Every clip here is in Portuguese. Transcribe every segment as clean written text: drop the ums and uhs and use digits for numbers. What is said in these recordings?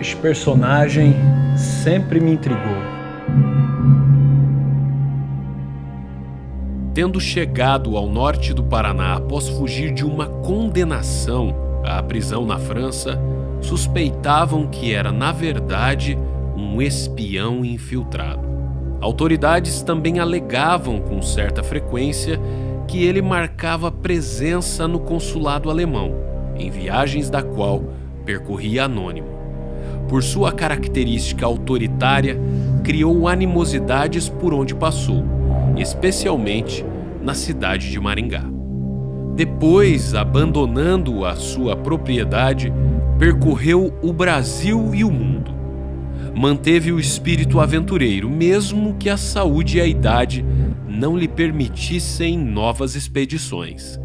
Este personagem sempre me intrigou. Tendo chegado ao norte do Paraná após fugir de uma condenação à prisão na França, suspeitavam que era, na verdade, um espião infiltrado. Autoridades também alegavam com certa frequência que ele marcava presença no consulado alemão, em viagens da qual percorria anônimo. Por sua característica autoritária, criou animosidades por onde passou, especialmente na cidade de Maringá. Depois, abandonando a sua propriedade, percorreu o Brasil e o mundo. Manteve o espírito aventureiro, mesmo que a saúde e a idade não lhe permitissem novas expedições.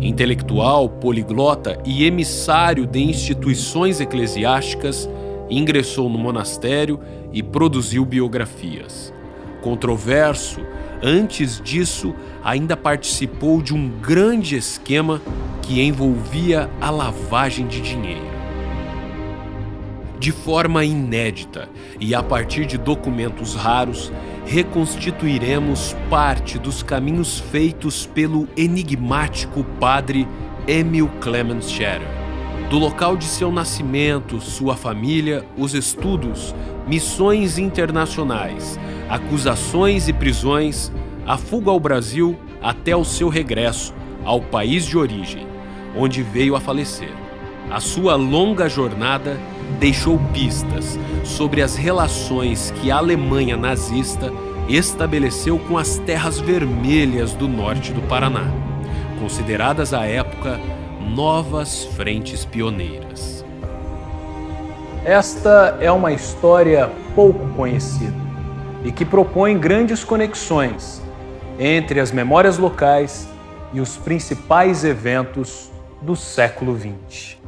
Intelectual, poliglota e emissário de instituições eclesiásticas, ingressou no monastério e produziu biografias. Controverso, antes disso, ainda participou de um grande esquema que envolvia a lavagem de dinheiro. De forma inédita e a partir de documentos raros, reconstituiremos parte dos caminhos feitos pelo enigmático padre Emil Clemens Scherer. Do local de seu nascimento, sua família, os estudos, missões internacionais, acusações e prisões, a fuga ao Brasil até o seu regresso ao país de origem, onde veio a falecer. A sua longa jornada deixou pistas sobre as relações que a Alemanha nazista estabeleceu com as terras vermelhas do norte do Paraná, consideradas à época novas frentes pioneiras. Esta é uma história pouco conhecida e que propõe grandes conexões entre as memórias locais e os principais eventos do século XX.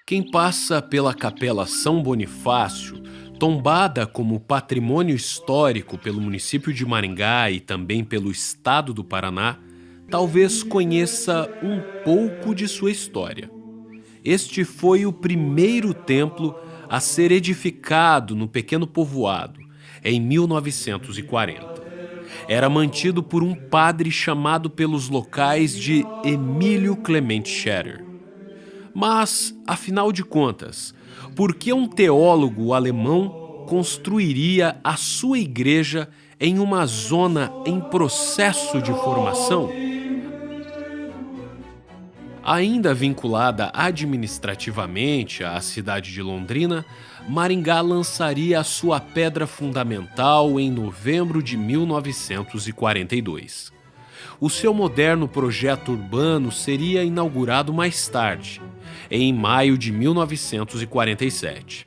Quem passa pela Capela São Bonifácio, tombada como patrimônio histórico pelo município de Maringá e também pelo estado do Paraná, talvez conheça um pouco de sua história. Este foi o primeiro templo a ser edificado no pequeno povoado, em 1940. Era mantido por um padre chamado pelos locais de Emílio Clemente Scherer. Mas, afinal de contas, por que um teólogo alemão construiria a sua igreja em uma zona em processo de formação? Ainda vinculada administrativamente à cidade de Londrina, Maringá lançaria a sua pedra fundamental em novembro de 1942. O seu moderno projeto urbano seria inaugurado mais tarde, em maio de 1947.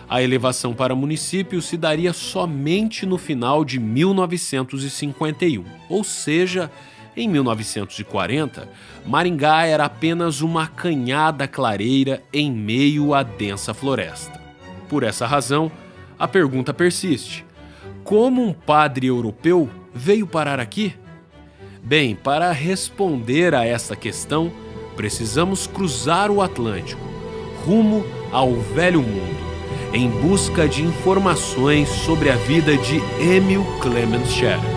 A elevação para município se daria somente no final de 1951, ou seja, em 1940, Maringá era apenas uma acanhada clareira em meio à densa floresta. Por essa razão, a pergunta persiste: como um padre europeu veio parar aqui? Bem, para responder a essa questão, precisamos cruzar o Atlântico, rumo ao Velho Mundo, em busca de informações sobre a vida de Emil Clemens Scherer.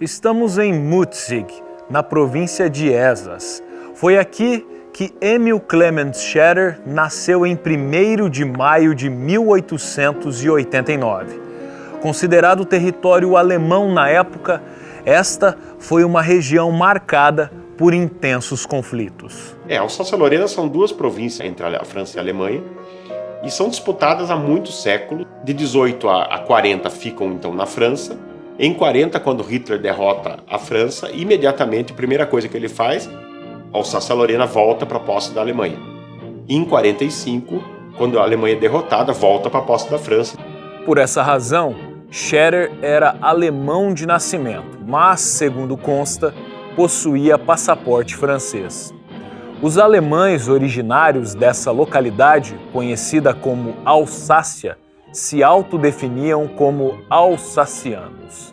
Estamos em Mutzig, na província de Elsass. Foi aqui que Emil Clemens Scherer nasceu em 1º de maio de 1889. Considerado território alemão na época, esta foi uma região marcada por intensos conflitos. Alsácia-Lorena são duas províncias entre a França e a Alemanha e são disputadas há muitos séculos. De 18 a 40 ficam então na França. Em 40, quando Hitler derrota a França, imediatamente a primeira coisa que ele faz, Alsácia-Lorena volta para a posse da Alemanha. Em 45, quando a Alemanha é derrotada, volta para a posse da França. Por essa razão, Scherer era alemão de nascimento, mas, segundo consta, possuía passaporte francês. Os alemães originários dessa localidade, conhecida como Alsácia, se autodefiniam como alsacianos.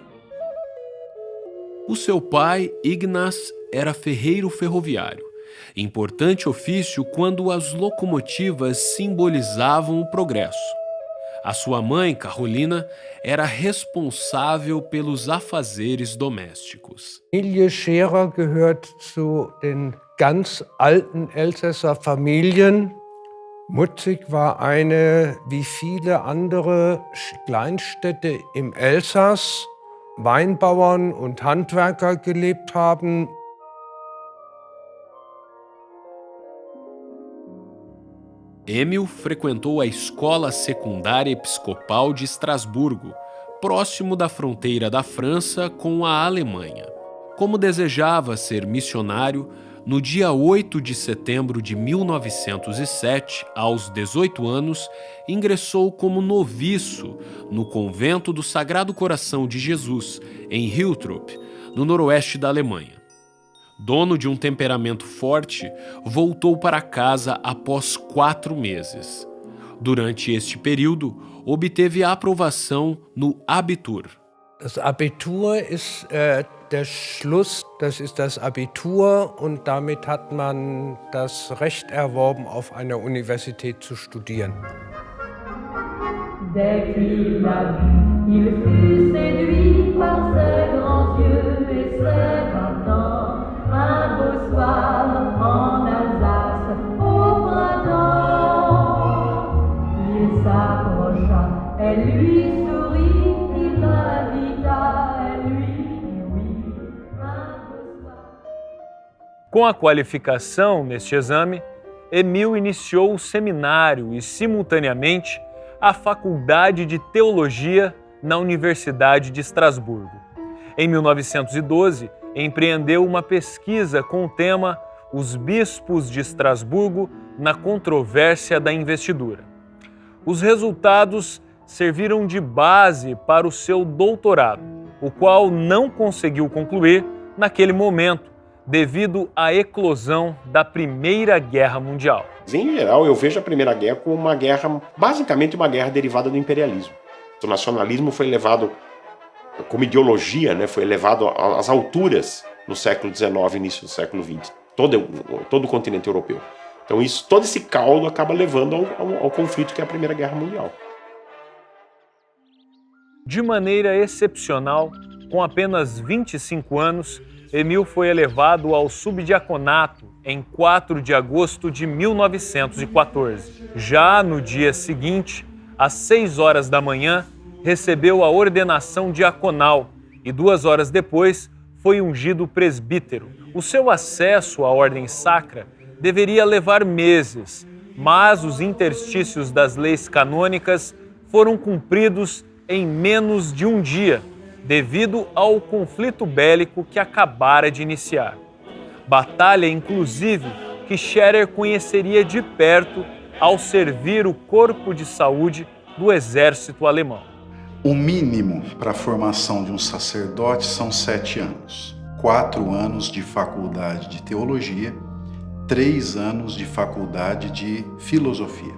O seu pai, Ignaz, era ferreiro ferroviário, importante ofício quando as locomotivas simbolizavam o progresso. A sua mãe, Carolina, era responsável pelos afazeres domésticos. Die Familie Scherer gehört zu den ganz alten Elsässer Familien. Mutzig war eine, wie viele andere Kleinstädte im Elsass, Weinbauern und Handwerker gelebt haben. Emil frequentou a Escola Secundária Episcopal de Estrasburgo, próximo da fronteira da França com a Alemanha. Como desejava ser missionário, no dia 8 de setembro de 1907, aos 18 anos, ingressou como noviço no Convento do Sagrado Coração de Jesus, em Hiltrop, no noroeste da Alemanha. Dono de um temperamento forte, voltou para casa após 4 meses. Durante este período, obteve a aprovação no Abitur. Das Abitur ist der Schluss, das ist das Abitur und damit hat man das Recht erworben, auf einer Universität zu studieren. Dès qu'il l'a vu, il fut séduit par ses grands yeux et ses 20 ans. Un beau soir en Alsace au printemps, il s'approcha, elle lui sourit, il l'invita, elle lui dit oui. Un beau soir. Com a qualificação neste exame, Emil iniciou o seminário e, simultaneamente, a Faculdade de Teologia na Universidade de Estrasburgo. Em 1912, empreendeu uma pesquisa com o tema Os Bispos de Estrasburgo na Controvérsia da Investidura. Os resultados serviram de base para o seu doutorado, o qual não conseguiu concluir naquele momento, devido à eclosão da Primeira Guerra Mundial. Em geral, eu vejo a Primeira Guerra como uma guerra, basicamente uma guerra derivada do imperialismo. O nacionalismo foi levado como ideologia, né, foi elevado às alturas no século XIX e início do século XX, todo o continente europeu. Então todo esse caldo acaba levando ao conflito que é a Primeira Guerra Mundial. De maneira excepcional, Com apenas 25 anos, Emil foi elevado ao subdiaconato em 4 de agosto de 1914. Já no dia seguinte, às 6 horas da manhã, recebeu a ordenação diaconal e 2 horas depois foi ungido presbítero. O seu acesso à ordem sacra deveria levar meses, mas os interstícios das leis canônicas foram cumpridos em menos de um dia, devido ao conflito bélico que acabara de iniciar. Batalha, inclusive, que Scherer conheceria de perto ao servir o corpo de saúde do exército alemão. O mínimo para a formação de um sacerdote são 7 anos. 4 anos de faculdade de teologia, 3 anos de faculdade de filosofia.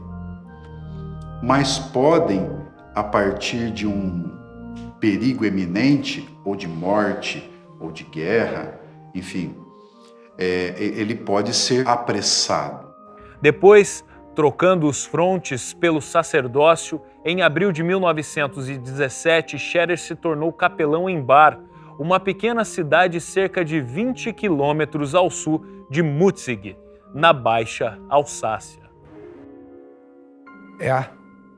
Mas podem, a partir de um perigo eminente, ou de morte, ou de guerra, enfim, ele pode ser apressado. Depois, trocando os frontes pelo sacerdócio, em abril de 1917, Scherer se tornou capelão em Bar, uma pequena cidade cerca de 20 quilômetros ao sul de Mutzig, na Baixa Alsácia.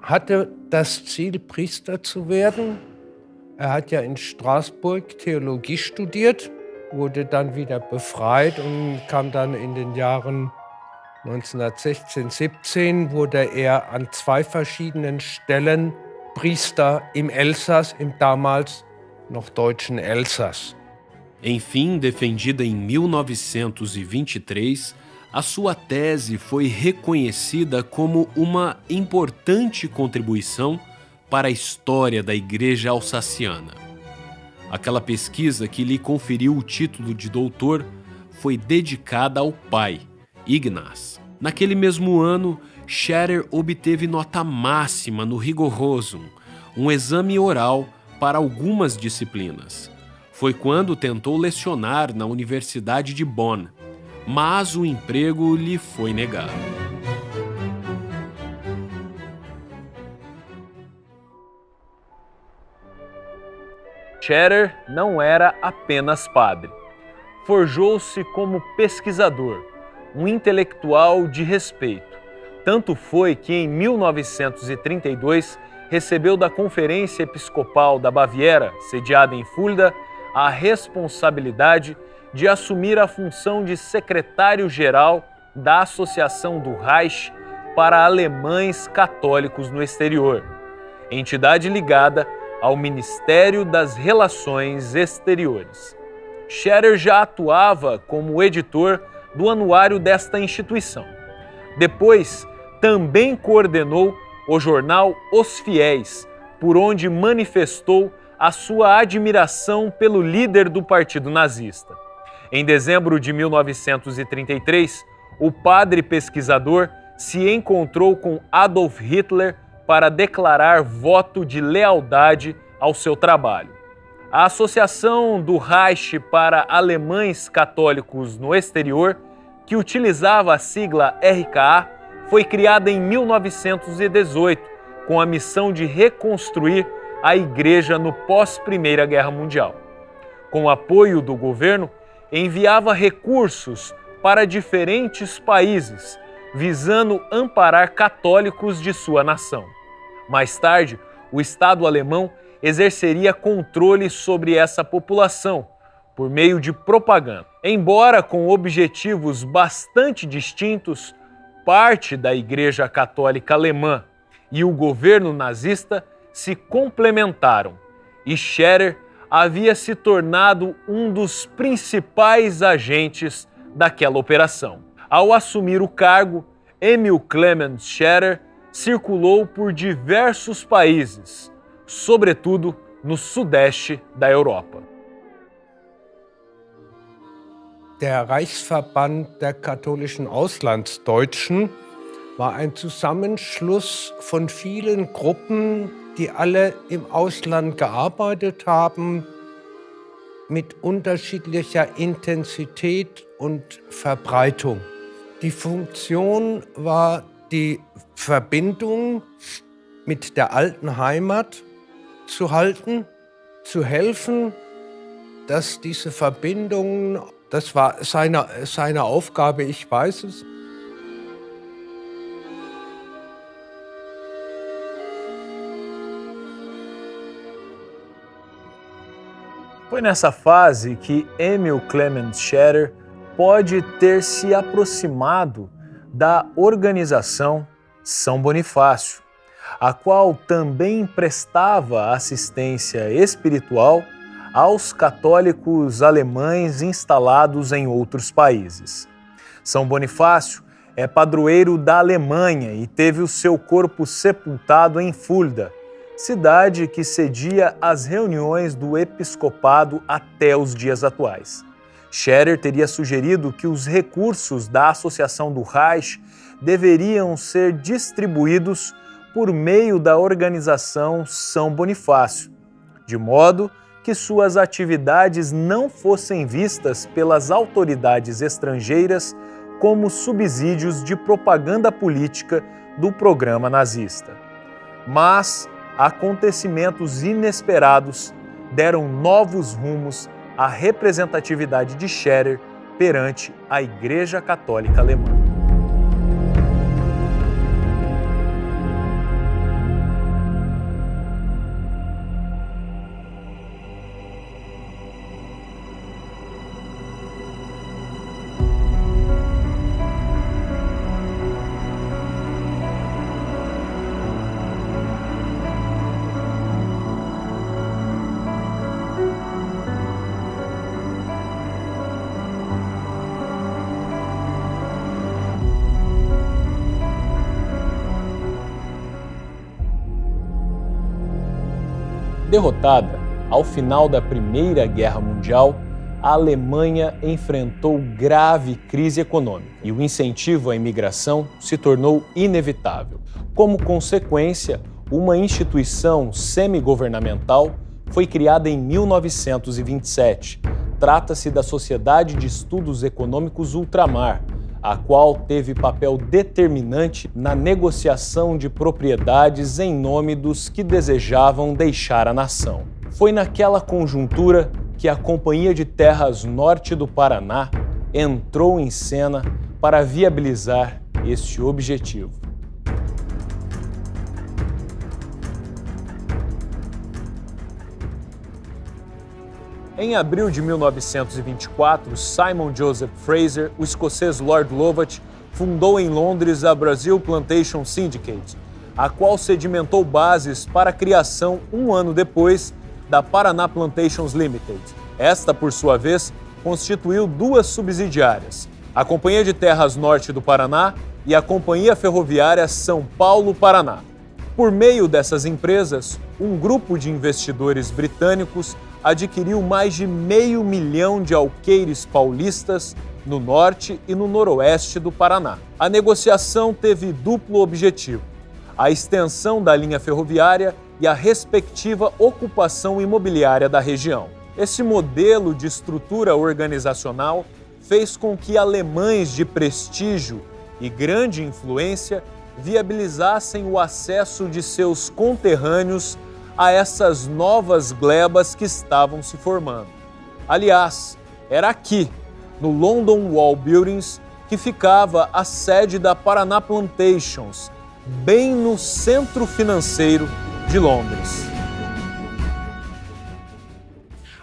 Hatte das Ziel, Priester zu werden. Hat ja in Straßburg Theologie studiert, wurde dann wieder befreit und kam dann in den Jahren 1916, 17 wurde an 2 verschiedenen Stellen Priester im Elsass, im damals noch deutschen Elsass. Enfim, defendida em 1923, a sua tese foi reconhecida como uma importante contribuição para a história da Igreja Alsaciana. Aquela pesquisa que lhe conferiu o título de doutor foi dedicada ao pai, Ignaz. Naquele mesmo ano, Scherer obteve nota máxima no Rigorosum, um exame oral para algumas disciplinas. Foi quando tentou lecionar na Universidade de Bonn, mas o emprego lhe foi negado. Scherer não era apenas padre. Forjou-se como pesquisador, um intelectual de respeito. Tanto foi que em 1932 recebeu da Conferência Episcopal da Baviera, sediada em Fulda, a responsabilidade de assumir a função de secretário-geral da Associação do Reich para Alemães Católicos no Exterior, entidade ligada ao Ministério das Relações Exteriores. Scherer já atuava como editor do anuário desta instituição. Depois, também coordenou o jornal Os Fiéis, por onde manifestou a sua admiração pelo líder do partido nazista. Em dezembro de 1933, o padre pesquisador se encontrou com Adolf Hitler para declarar voto de lealdade ao seu trabalho. A Associação do Reich para Alemães Católicos no Exterior, que utilizava a sigla RKA, foi criada em 1918 com a missão de reconstruir a Igreja no pós-Primeira Guerra Mundial. Com o apoio do governo, enviava recursos para diferentes países, visando amparar católicos de sua nação. Mais tarde, o Estado alemão exerceria controle sobre essa população por meio de propaganda. Embora com objetivos bastante distintos, parte da Igreja Católica Alemã e o governo nazista se complementaram, e Scherer havia se tornado um dos principais agentes daquela operação. Ao assumir o cargo, Emil Clemens Scherer circulou por diversos países, sobretudo no sudeste da Europa. Der Reichsverband der katholischen Auslandsdeutschen war ein Zusammenschluss von vielen Gruppen, die alle im Ausland gearbeitet haben, mit unterschiedlicher Intensität und Verbreitung. Die Funktion war die Verbindung mit der alten Heimat zu halten, zu helfen dass diese Verbindungen, das war seine Aufgabe, ich weiß es. Foi nessa fase que Emil Clement Scherer pode ter se aproximado da organização São Bonifácio, a qual também prestava assistência espiritual aos católicos alemães instalados em outros países. São Bonifácio é padroeiro da Alemanha e teve o seu corpo sepultado em Fulda, cidade que cedia às reuniões do episcopado até os dias atuais. Scherer teria sugerido que os recursos da Associação do Reich deveriam ser distribuídos por meio da organização São Bonifácio, de modo que suas atividades não fossem vistas pelas autoridades estrangeiras como subsídios de propaganda política do programa nazista. Mas acontecimentos inesperados deram novos rumos à representatividade de Scherer perante a Igreja Católica Alemã. Derrotada ao final da Primeira Guerra Mundial, a Alemanha enfrentou grave crise econômica e o incentivo à imigração se tornou inevitável. Como consequência, uma instituição semi-governamental foi criada em 1927. Trata-se da Sociedade de Estudos Econômicos Ultramar, a qual teve papel determinante na negociação de propriedades em nome dos que desejavam deixar a nação. Foi naquela conjuntura que a Companhia de Terras Norte do Paraná entrou em cena para viabilizar este objetivo. Em abril de 1924, Simon Joseph Fraser, o escocês Lord Lovat, fundou em Londres a Brazil Plantation Syndicate, a qual sedimentou bases para a criação, um ano depois, da Paraná Plantations Limited. Esta, por sua vez, constituiu duas subsidiárias, a Companhia de Terras Norte do Paraná e a Companhia Ferroviária São Paulo-Paraná. Por meio dessas empresas, um grupo de investidores britânicos adquiriu mais de 500 mil de alqueires paulistas no norte e no noroeste do Paraná. A negociação teve duplo objetivo: a extensão da linha ferroviária e a respectiva ocupação imobiliária da região. Esse modelo de estrutura organizacional fez com que alemães de prestígio e grande influência viabilizassem o acesso de seus conterrâneos a essas novas glebas que estavam se formando. Aliás, era aqui, no London Wall Buildings, que ficava a sede da Paraná Plantations, bem no centro financeiro de Londres.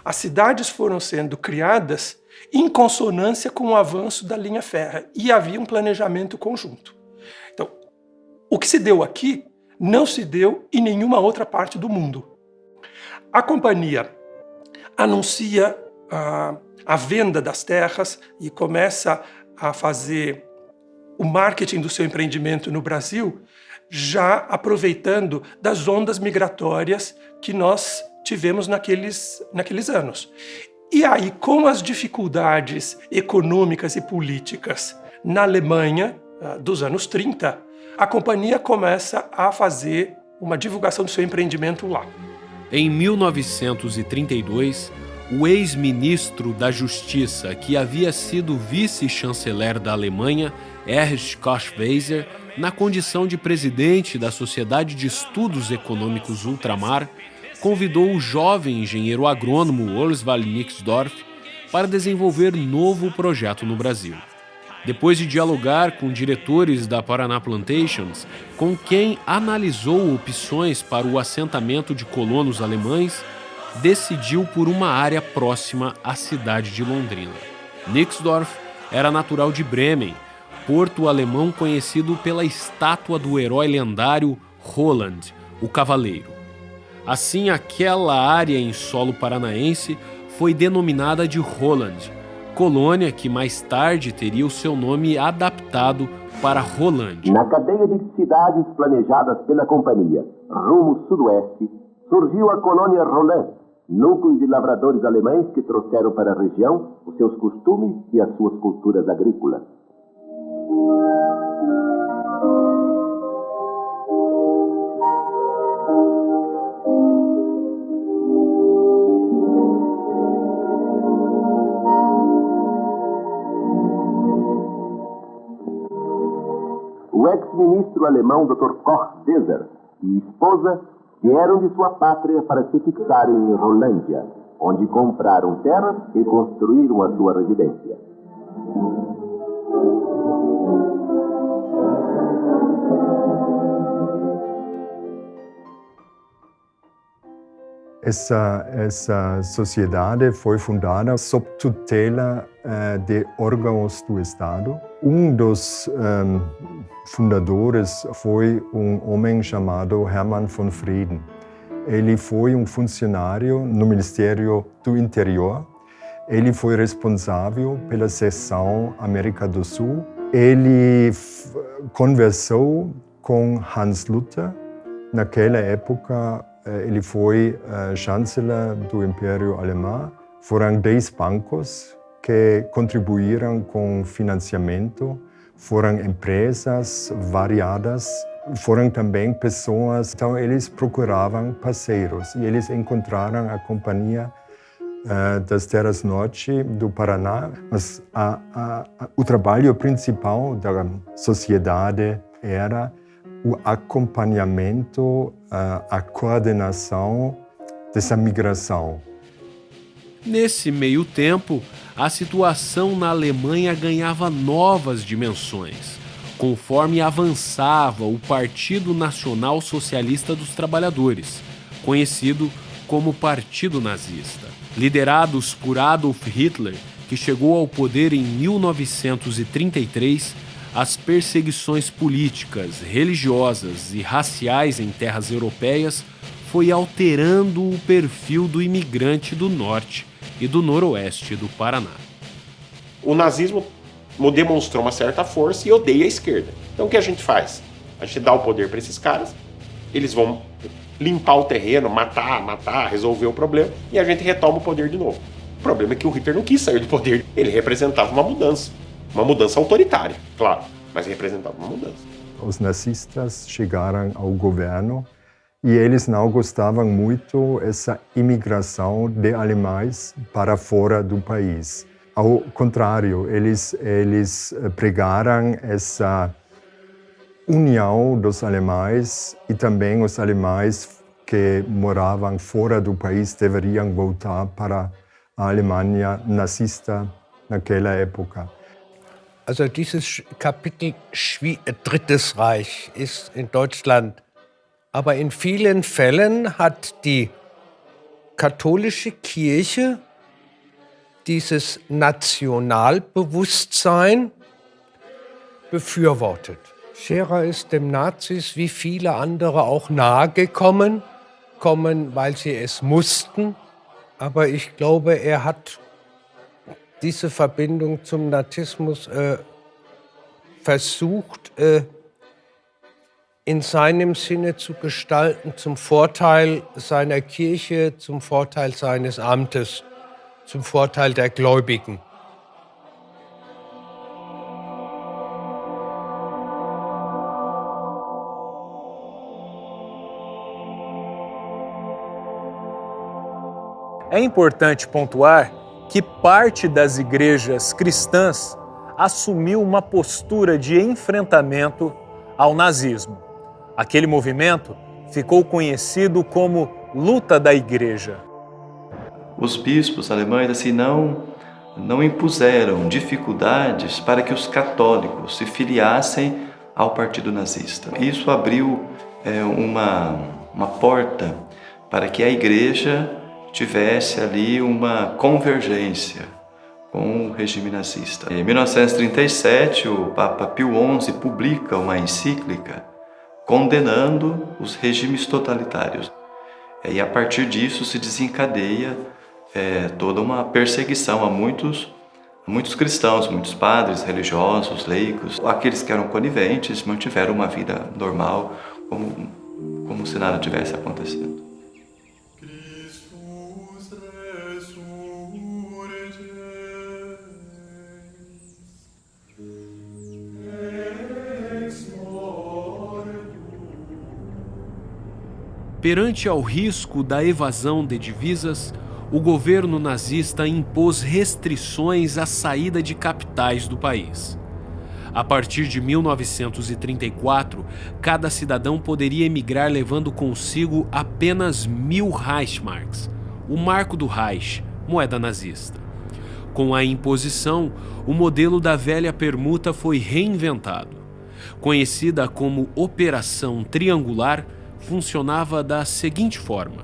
As cidades foram sendo criadas em consonância com o avanço da linha férrea e havia um planejamento conjunto. Então, o que se deu aqui não se deu em nenhuma outra parte do mundo. A companhia anuncia a venda das terras e começa a fazer o marketing do seu empreendimento no Brasil, já aproveitando das ondas migratórias que nós tivemos naqueles anos. E aí, com as dificuldades econômicas e políticas na Alemanha dos anos 30, a companhia começa a fazer uma divulgação do seu empreendimento lá. Em 1932, o ex-ministro da Justiça, que havia sido vice-chanceler da Alemanha, Erich Koch-Weiser, na condição de presidente da Sociedade de Estudos Econômicos Ultramar, convidou o jovem engenheiro agrônomo Oswald Nixdorf para desenvolver novo projeto no Brasil. Depois de dialogar com diretores da Paraná Plantations, com quem analisou opções para o assentamento de colonos alemães, decidiu por uma área próxima à cidade de Londrina. Nixdorf era natural de Bremen, porto alemão conhecido pela estátua do herói lendário Roland, o Cavaleiro. Assim, aquela área em solo paranaense foi denominada de Roland, colônia que mais tarde teria o seu nome adaptado para Rolândia. Na cadeia de cidades planejadas pela companhia, rumo sudoeste, surgiu a colônia Roland, núcleo de lavradores alemães que trouxeram para a região os seus costumes e as suas culturas agrícolas. O ex-ministro alemão Dr. Koch-Weser e esposa vieram de sua pátria para se fixarem em Rolândia, onde compraram terras e construíram a sua residência. Essa sociedade foi fundada sob tutela de órgãos do Estado. Um dos fundadores foi um homem chamado Hermann von Frieden. Ele foi um funcionário no Ministério do Interior. Ele foi responsável pela seção América do Sul. Ele conversou com Hans Luther. Naquela época, ele foi chanceler do Império Alemão. Foram 10 bancos que contribuíram com financiamento. Foram empresas variadas. Foram também pessoas. Então, eles procuravam parceiros. E eles encontraram a Companhia das Terras Norte do Paraná. Mas o trabalho principal da sociedade era o acompanhamento, a coordenação dessa migração. Nesse meio tempo, a situação na Alemanha ganhava novas dimensões, conforme avançava o Partido Nacional Socialista dos Trabalhadores, conhecido como Partido Nazista. Liderados por Adolf Hitler, que chegou ao poder em 1933, as perseguições políticas, religiosas e raciais em terras europeias foi alterando o perfil do imigrante do norte e do noroeste do Paraná. O nazismo demonstrou uma certa força e odeia a esquerda. Então o que a gente faz? A gente dá o poder para esses caras, eles vão limpar o terreno, matar, resolver o problema, e a gente retoma o poder de novo. O problema é que o Hitler não quis sair do poder, ele representava uma mudança autoritária, claro, mas representava uma mudança. Os nazistas chegaram ao governo e eles não gostavam muito dessa imigração de alemães para fora do país. Ao contrário, eles pregaram essa união dos alemães e também os alemães que moravam fora do país deveriam voltar para a Alemanha nazista naquela época. Also dieses Kapitel Drittes Reich ist in Deutschland, aber in vielen Fällen hat die katholische Kirche dieses Nationalbewusstsein befürwortet. Scherer ist dem Nazis wie viele andere auch nahe gekommen, weil sie es mussten, aber ich glaube, er hat diese Verbindung zum Nazismus versucht, in seinem Sinne zu gestalten, zum Vorteil seiner Kirche, zum Vorteil seines Amtes, zum Vorteil der Gläubigen. É importante pontuar que parte das igrejas cristãs assumiu uma postura de enfrentamento ao nazismo. Aquele movimento ficou conhecido como luta da Igreja. Os bispos alemães assim não impuseram dificuldades para que os católicos se filiassem ao partido nazista. Isso abriu uma porta para que a Igreja tivesse ali uma convergência com o regime nazista. Em 1937, o Papa Pio XI publica uma encíclica condenando os regimes totalitários. E a partir disso se desencadeia toda uma perseguição a muitos cristãos, muitos padres, religiosos, leigos. Aqueles que eram coniventes mantiveram uma vida normal, como se nada tivesse acontecendo. Perante ao risco da evasão de divisas, o governo nazista impôs restrições à saída de capitais do país. A partir de 1934, cada cidadão poderia emigrar levando consigo apenas 1000 Reichsmarks, o marco do Reich, moeda nazista. Com a imposição, o modelo da velha permuta foi reinventado. Conhecida como Operação Triangular, funcionava da seguinte forma: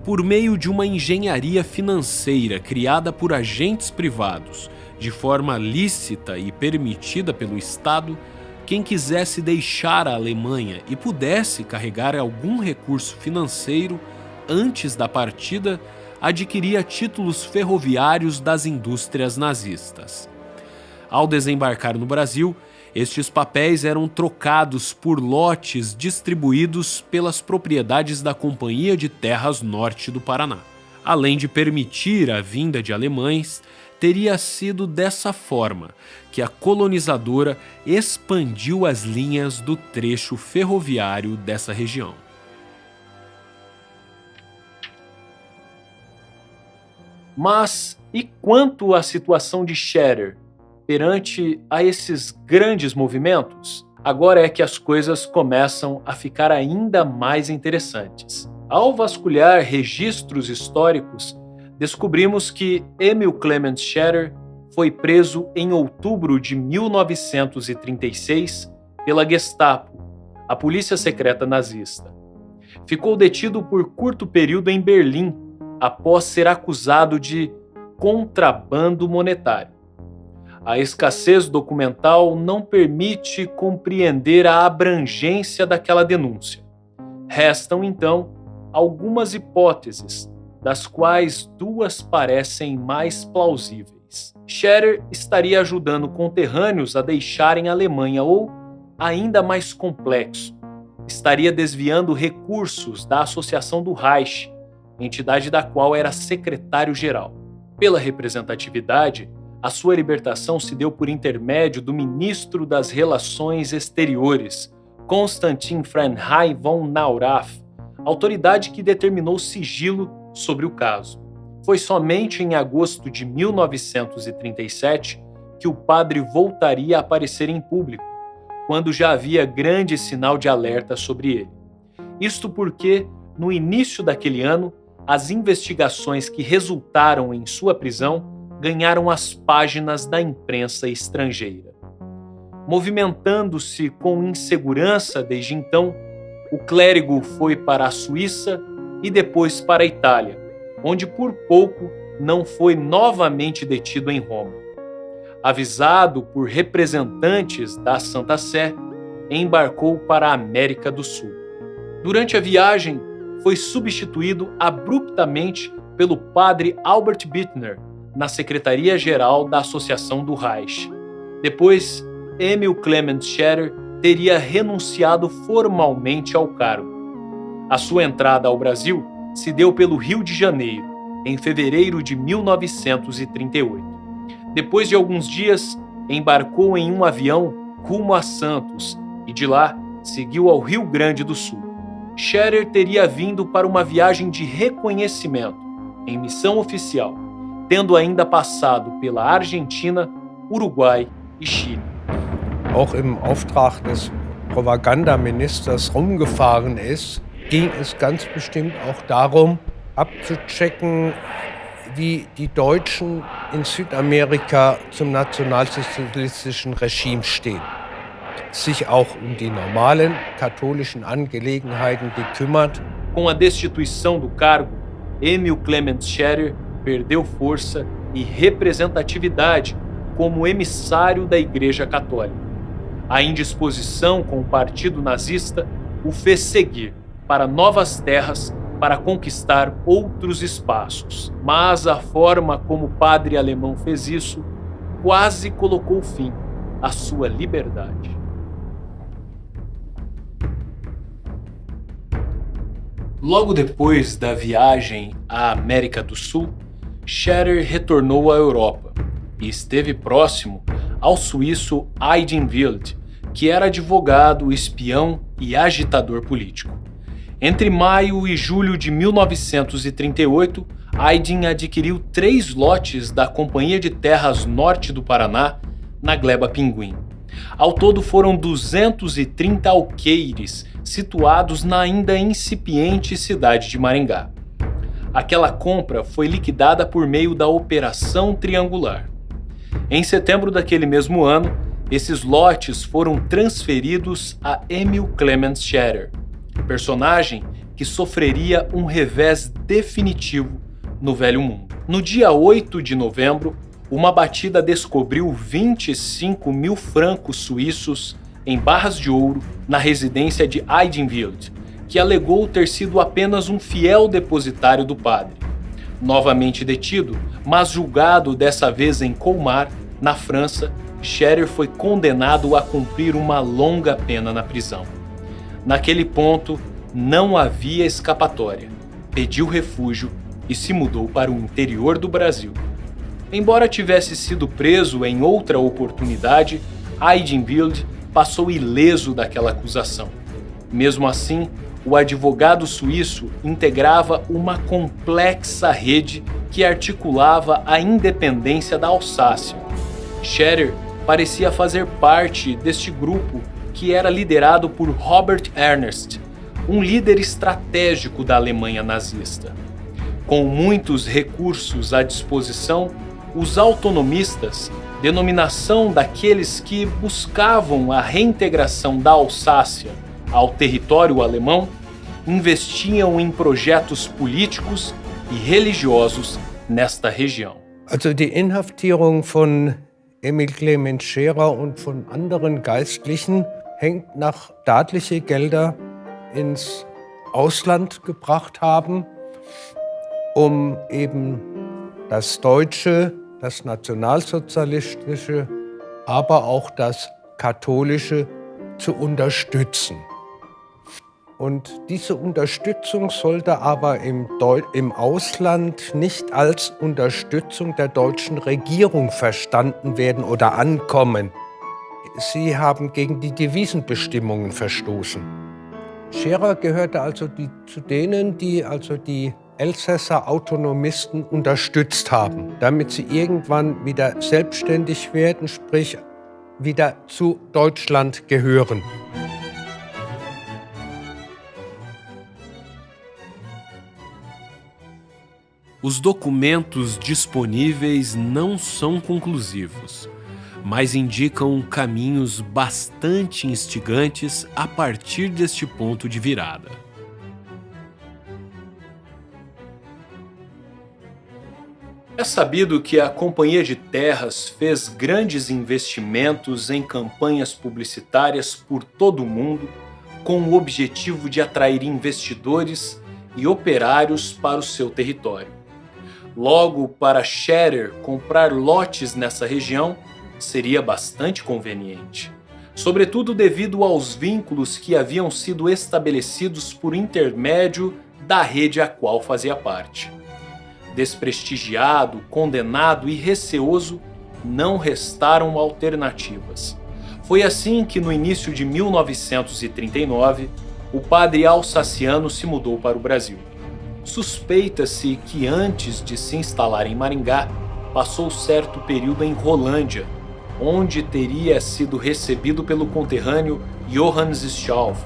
por meio de uma engenharia financeira criada por agentes privados, de forma lícita e permitida pelo Estado, quem quisesse deixar a Alemanha e pudesse carregar algum recurso financeiro antes da partida, adquiria títulos ferroviários das indústrias nazistas. Ao desembarcar no Brasil, estes papéis eram trocados por lotes distribuídos pelas propriedades da Companhia de Terras Norte do Paraná. Além de permitir a vinda de alemães, teria sido dessa forma que a colonizadora expandiu as linhas do trecho ferroviário dessa região. Mas e quanto à situação de Scherer? Perante a esses grandes movimentos, agora é que as coisas começam a ficar ainda mais interessantes. Ao vasculhar registros históricos, descobrimos que Emil Clement Scherer foi preso em outubro de 1936 pela Gestapo, a polícia secreta nazista. Ficou detido por curto período em Berlim, após ser acusado de contrabando monetário. A escassez documental não permite compreender a abrangência daquela denúncia. Restam, então, algumas hipóteses, das quais duas parecem mais plausíveis. Scherer estaria ajudando conterrâneos a deixarem a Alemanha ou, ainda mais complexo, estaria desviando recursos da Associação do Reich, entidade da qual era secretário-geral. Pela representatividade, a sua libertação se deu por intermédio do ministro das Relações Exteriores, Konstantin Freiherr von Neurath, autoridade que determinou sigilo sobre o caso. Foi somente em agosto de 1937 que o padre voltaria a aparecer em público, quando já havia grande sinal de alerta sobre ele. Isto porque, no início daquele ano, as investigações que resultaram em sua prisão ganharam as páginas da imprensa estrangeira. Movimentando-se com insegurança desde então, o clérigo foi para a Suíça e depois para a Itália, onde por pouco não foi novamente detido em Roma. Avisado por representantes da Santa Sé, embarcou para a América do Sul. Durante a viagem, foi substituído abruptamente pelo padre Albert Bittner, na Secretaria-Geral da Associação do Reich. Depois, Emil Clement Scherer teria renunciado formalmente ao cargo. A sua entrada ao Brasil se deu pelo Rio de Janeiro, em fevereiro de 1938. Depois de alguns dias, embarcou em um avião rumo a Santos e de lá seguiu ao Rio Grande do Sul. Scherer teria vindo para uma viagem de reconhecimento, em missão oficial, tendo ainda passado pela Argentina, Uruguai e Chile. Auch im Auftrag des Propagandaministers rumgefahren ist, ging es ganz bestimmt auch darum, abzuchecken, wie die Deutschen in Südamerika zum nationalsozialistischen Regime stehen. Sich auch die normalen katholischen Angelegenheiten gekümmert. Com a destituição do cargo, Emil Clement Scherer perdeu força e representatividade como emissário da Igreja Católica. A indisposição com o partido nazista o fez seguir para novas terras para conquistar outros espaços. Mas a forma como o padre alemão fez isso quase colocou fim à sua liberdade. Logo depois da viagem à América do Sul, Scherer retornou à Europa e esteve próximo ao suíço Aydin Wild, que era advogado, espião e agitador político. Entre maio e julho de 1938, Aydin adquiriu 3 lotes da Companhia de Terras Norte do Paraná, na Gleba Pinguim. Ao todo foram 230 alqueires situados na ainda incipiente cidade de Maringá. Aquela compra foi liquidada por meio da Operação Triangular. Em setembro daquele mesmo ano, esses lotes foram transferidos a Emil Clement Scherer, personagem que sofreria um revés definitivo no Velho Mundo. No dia 8 de novembro, uma batida descobriu 25 mil francos suíços em barras de ouro na residência de Aydin Wild, que alegou ter sido apenas um fiel depositário do padre. Novamente detido, mas julgado dessa vez em Colmar, na França, Scherer foi condenado a cumprir uma longa pena na prisão. Naquele ponto, não havia escapatória. Pediu refúgio e se mudou para o interior do Brasil. Embora tivesse sido preso em outra oportunidade, Aydin Wild passou ileso daquela acusação. Mesmo assim, o advogado suíço integrava uma complexa rede que articulava a independência da Alsácia. Scherer parecia fazer parte deste grupo que era liderado por Robert Ernest, um líder estratégico da Alemanha nazista. Com muitos recursos à disposição, os autonomistas, denominação daqueles que buscavam a reintegração da Alsácia ao território alemão, investiam em projetos políticos e religiosos nesta região. Also die Inhaftierung von Emil Clement Scherer und von anderen Geistlichen hängt nach staatliche Gelder ins Ausland gebracht haben, um eben das deutsche, das nationalsozialistische, aber auch das katholische zu unterstützen. Und diese Unterstützung sollte aber im Ausland nicht als Unterstützung der deutschen Regierung verstanden werden oder ankommen. Sie haben gegen die Devisenbestimmungen verstoßen. Scherer gehörte also zu denen, die also die Elsässer Autonomisten unterstützt haben, damit sie irgendwann wieder selbstständig werden, sprich wieder zu Deutschland gehören. Os documentos disponíveis não são conclusivos, mas indicam caminhos bastante instigantes a partir deste ponto de virada. É sabido que a Companhia de Terras fez grandes investimentos em campanhas publicitárias por todo o mundo, com o objetivo de atrair investidores e operários para o seu território. Logo, para Scherer comprar lotes nessa região seria bastante conveniente, sobretudo devido aos vínculos que haviam sido estabelecidos por intermédio da rede a qual fazia parte. Desprestigiado, condenado e receoso, não restaram alternativas. Foi assim que, no início de 1939, o padre alsaciano se mudou para o Brasil. Suspeita-se que antes de se instalar em Maringá, passou certo período em Rolândia, onde teria sido recebido pelo conterrâneo Johannes Schauff,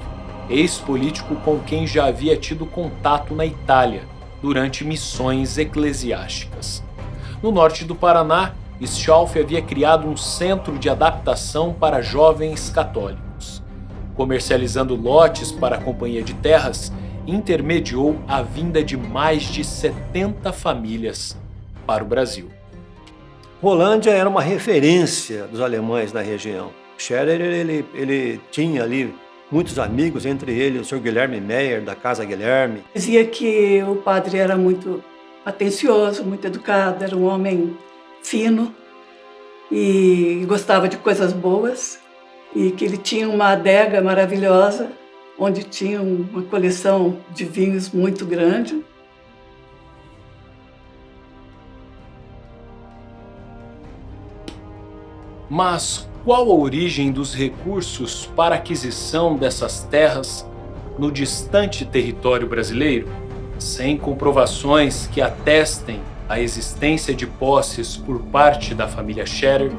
ex-político com quem já havia tido contato na Itália durante missões eclesiásticas. No norte do Paraná, Schauff havia criado um centro de adaptação para jovens católicos. Comercializando lotes para a Companhia de Terras, intermediou a vinda de mais de 70 famílias para o Brasil. Rolândia era uma referência dos alemães na região. Scherer ele tinha ali muitos amigos, entre eles o Sr. Guilherme Meyer, da Casa Guilherme. Dizia que o padre era muito atencioso, muito educado, era um homem fino e gostava de coisas boas, e que ele tinha uma adega maravilhosa, onde tinha uma coleção de vinhos muito grande. Mas qual a origem dos recursos para a aquisição dessas terras no distante território brasileiro? Sem comprovações que atestem a existência de posses por parte da família Scherer,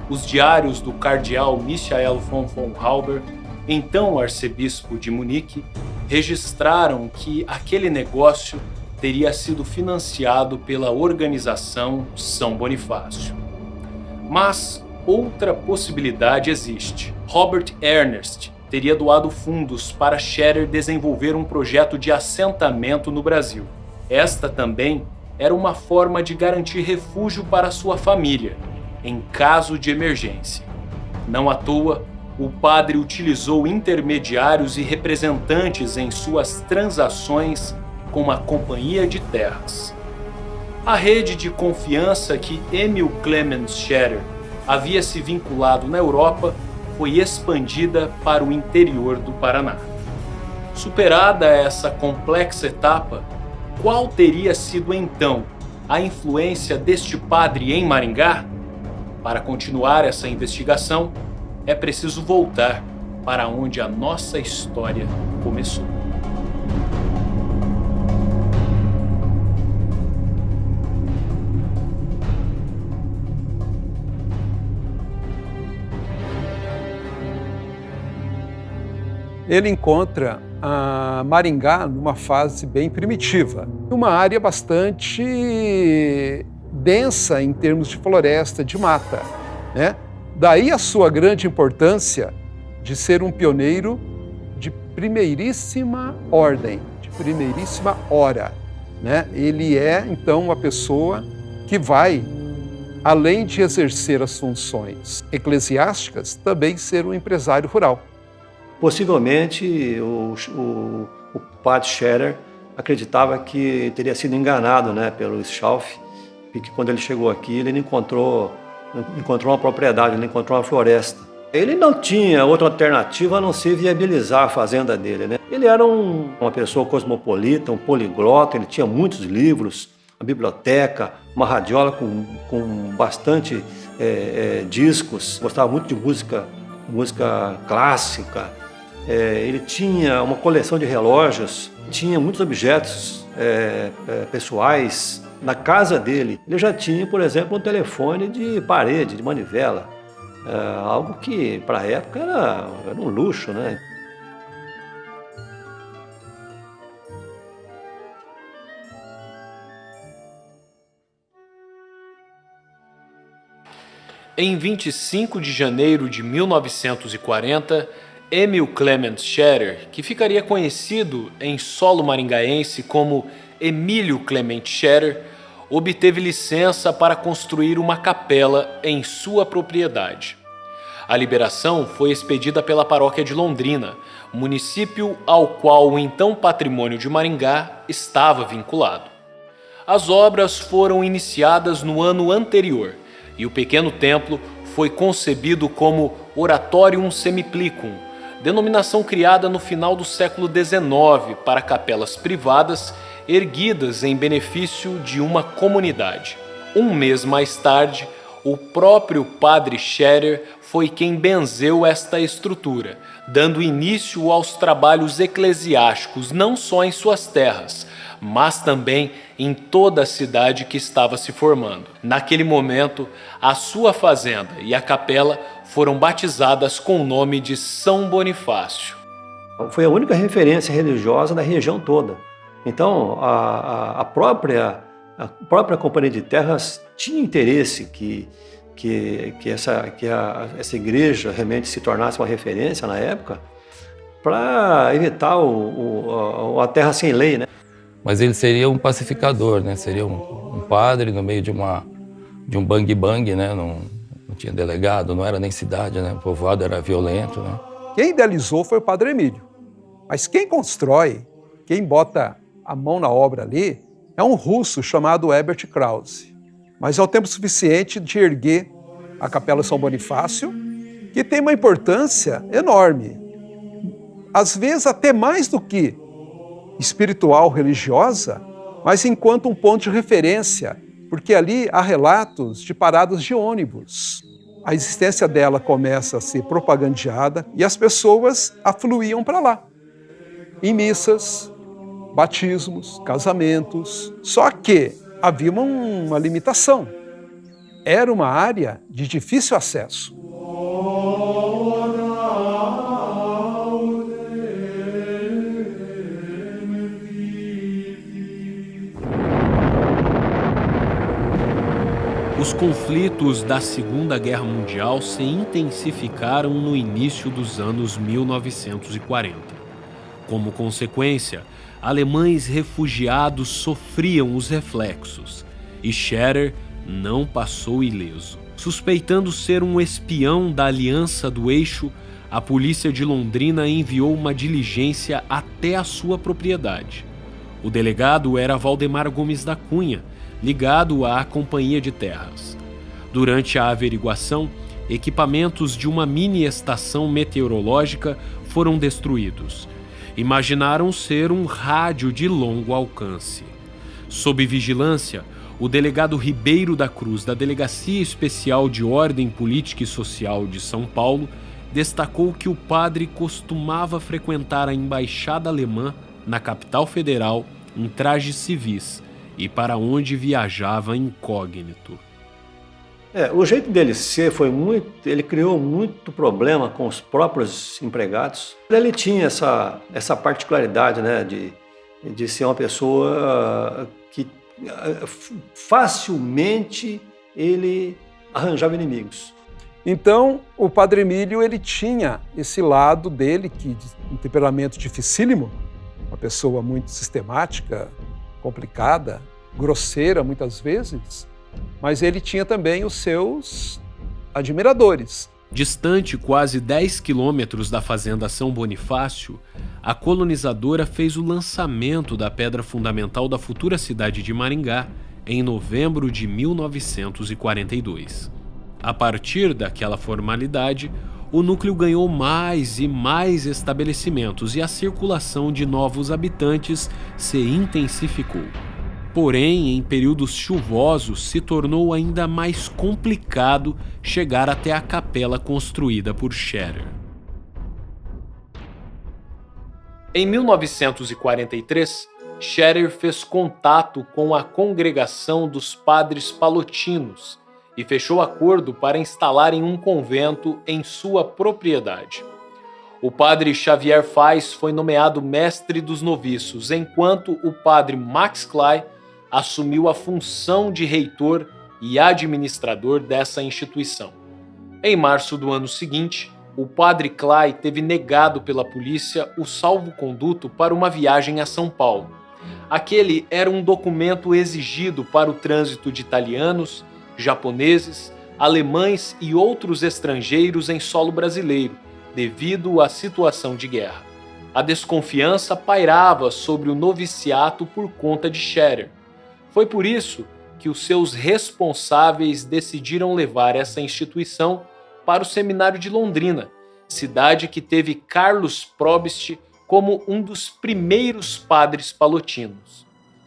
os diários do cardeal Michael von Halber, então arcebispo de Munique, registraram que aquele negócio teria sido financiado pela organização São Bonifácio. Mas outra possibilidade existe. Robert Ernest teria doado fundos para Scherer desenvolver um projeto de assentamento no Brasil. Esta também era uma forma de garantir refúgio para sua família, em caso de emergência. Não à toa, o padre utilizou intermediários e representantes em suas transações com a Companhia de Terras. A rede de confiança que Emil Clemens Scherer havia se vinculado na Europa foi expandida para o interior do Paraná. Superada essa complexa etapa, qual teria sido então a influência deste padre em Maringá? Para continuar essa investigação, é preciso voltar para onde a nossa história começou. Ele encontra a Maringá numa fase bem primitiva, uma área bastante densa em termos de floresta, de mata, né? Daí a sua grande importância de ser um pioneiro de primeiríssima ordem, de primeiríssima hora, né? Ele é, então, uma pessoa que vai, além de exercer as funções eclesiásticas, também ser um empresário rural. Possivelmente, o padre Scherer acreditava que teria sido enganado, né, pelo Schauff, e que quando ele chegou aqui, ele não encontrou uma propriedade, ele encontrou uma floresta. Ele não tinha outra alternativa a não ser viabilizar a fazenda dele, né? Ele era uma pessoa cosmopolita, um poliglota, ele tinha muitos livros, uma biblioteca, uma radiola com bastante discos, gostava muito de música clássica. Ele tinha uma coleção de relógios, tinha muitos objetos pessoais. Na casa dele, ele já tinha, por exemplo, um telefone de parede, de manivela, algo que, para a época, era um luxo, né? Em 25 de janeiro de 1940, Emil Clemens Scherer, que ficaria conhecido em solo maringaense como Emílio Clemente Scherer, obteve licença para construir uma capela em sua propriedade. A liberação foi expedida pela paróquia de Londrina, município ao qual o então patrimônio de Maringá estava vinculado. As obras foram iniciadas no ano anterior e o pequeno templo foi concebido como Oratorium Semiplicum, denominação criada no final do século XIX para capelas privadas erguidas em benefício de uma comunidade. Um mês mais tarde, o próprio padre Scherer foi quem benzeu esta estrutura, dando início aos trabalhos eclesiásticos não só em suas terras, mas também em toda a cidade que estava se formando. Naquele momento, a sua fazenda e a capela foram batizadas com o nome de São Bonifácio. Foi a única referência religiosa da região toda. Então, a própria Companhia de Terras tinha interesse que essa igreja realmente se tornasse uma referência na época, para evitar a terra sem lei, né? Mas ele seria um pacificador, né? Seria um padre no meio de um bang-bang, né? Não tinha delegado, não era nem cidade, né? O povoado era violento, né? Quem idealizou foi o Padre Emílio. Mas quem constrói, quem bota a mão na obra ali, é um russo chamado Herbert Krause. Mas é o tempo suficiente de erguer a Capela São Bonifácio, que tem uma importância enorme. Às vezes até mais do que espiritual, religiosa, mas enquanto um ponto de referência, porque ali há relatos de paradas de ônibus. A existência dela começa a ser propagandeada e as pessoas afluíam para lá, em missas, batismos, casamentos. Só que havia uma limitação. Era uma área de difícil acesso. Os conflitos da Segunda Guerra Mundial se intensificaram no início dos anos 1940. Como consequência, alemães refugiados sofriam os reflexos e Scherer não passou ileso. Suspeitando ser um espião da Aliança do Eixo, a polícia de Londrina enviou uma diligência até a sua propriedade. O delegado era Valdemar Gomes da Cunha, ligado à Companhia de Terras. Durante a averiguação, equipamentos de uma mini-estação meteorológica foram destruídos. Imaginaram ser um rádio de longo alcance. Sob vigilância, o delegado Ribeiro da Cruz, da Delegacia Especial de Ordem Política e Social de São Paulo, destacou que o padre costumava frequentar a embaixada alemã na capital federal em trajes civis, e para onde viajava incógnito. O jeito dele ser ele criou muito problema com os próprios empregados. Ele tinha essa particularidade, né, de ser uma pessoa que facilmente ele arranjava inimigos. Então, o Padre Emílio, ele tinha esse lado dele, um temperamento dificílimo, uma pessoa muito sistemática, complicada, grosseira muitas vezes, mas ele tinha também os seus admiradores. Distante quase 10 quilômetros da Fazenda São Bonifácio, a colonizadora fez o lançamento da pedra fundamental da futura cidade de Maringá em novembro de 1942. A partir daquela formalidade, o núcleo ganhou mais e mais estabelecimentos e a circulação de novos habitantes se intensificou. Porém, em períodos chuvosos, se tornou ainda mais complicado chegar até a capela construída por Scherer. Em 1943, Scherer fez contato com a Congregação dos Padres Palotinos e fechou acordo para instalarem um convento em sua propriedade. O padre Xavier Fais foi nomeado mestre dos noviços, enquanto o padre Max Clay assumiu a função de reitor e administrador dessa instituição. Em março do ano seguinte, o padre Clay teve negado pela polícia o salvo-conduto para uma viagem a São Paulo. Aquele era um documento exigido para o trânsito de italianos, japoneses, alemães e outros estrangeiros em solo brasileiro, devido à situação de guerra. A desconfiança pairava sobre o noviciato por conta de Scherer. Foi por isso que os seus responsáveis decidiram levar essa instituição para o Seminário de Londrina, cidade que teve Carlos Probst como um dos primeiros padres palotinos.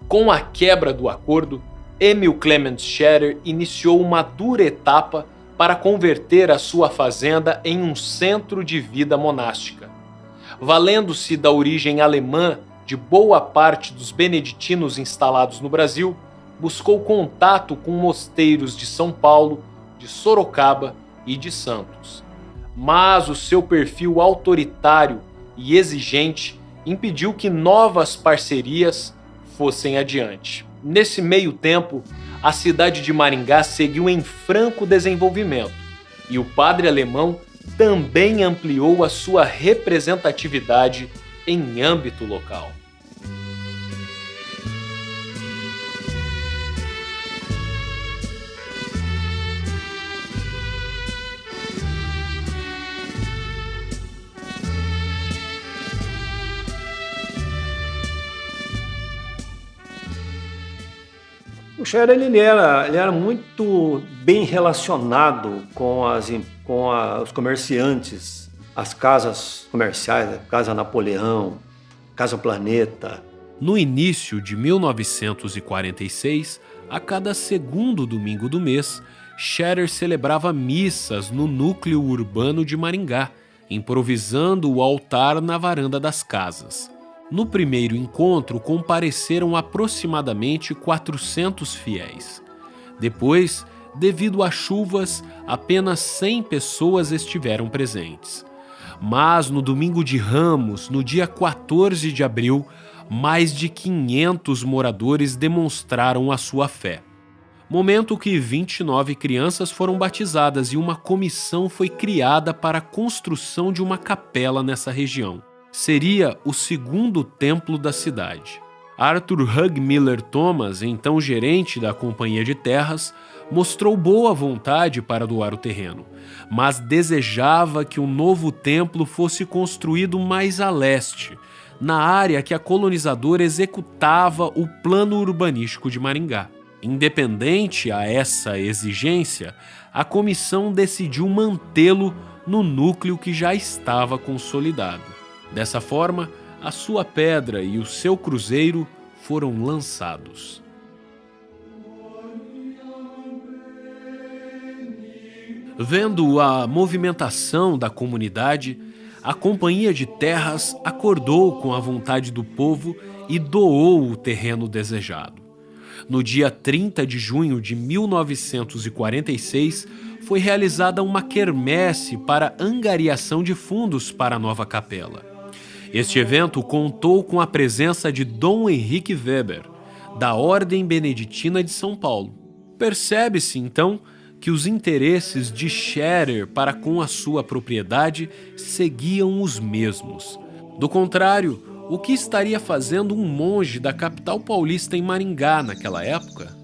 Com a quebra do acordo, Emil Clemens Scherer iniciou uma dura etapa para converter a sua fazenda em um centro de vida monástica. Valendo-se da origem alemã de boa parte dos beneditinos instalados no Brasil, buscou contato com mosteiros de São Paulo, de Sorocaba e de Santos. Mas o seu perfil autoritário e exigente impediu que novas parcerias fossem adiante. Nesse meio tempo, a cidade de Maringá seguiu em franco desenvolvimento e o padre alemão também ampliou a sua representatividade em âmbito local. O Scherer ele era muito bem relacionado com os comerciantes, as casas comerciais, a Casa Napoleão, Casa Planeta. No início de 1946, a cada segundo domingo do mês, Scherer celebrava missas no núcleo urbano de Maringá, improvisando o altar na varanda das casas. No primeiro encontro, compareceram aproximadamente 400 fiéis. Depois, devido a chuvas, apenas 100 pessoas estiveram presentes. Mas no domingo de Ramos, no dia 14 de abril, mais de 500 moradores demonstraram a sua fé. Momento que 29 crianças foram batizadas e uma comissão foi criada para a construção de uma capela nessa região. Seria o segundo templo da cidade. Arthur Hug Miller Thomas, então gerente da Companhia de Terras, mostrou boa vontade para doar o terreno, mas desejava que o novo templo fosse construído mais a leste, na área que a colonizadora executava o plano urbanístico de Maringá. Independente a essa exigência, a comissão decidiu mantê-lo no núcleo que já estava consolidado. Dessa forma, a sua pedra e o seu cruzeiro foram lançados. Vendo a movimentação da comunidade, a Companhia de Terras acordou com a vontade do povo e doou o terreno desejado. No dia 30 de junho de 1946, foi realizada uma quermesse para angariação de fundos para a nova capela. Este evento contou com a presença de Dom Henrique Weber, da Ordem Beneditina de São Paulo. Percebe-se, então, que os interesses de Scherer para com a sua propriedade seguiam os mesmos. Do contrário, o que estaria fazendo um monge da capital paulista em Maringá naquela época?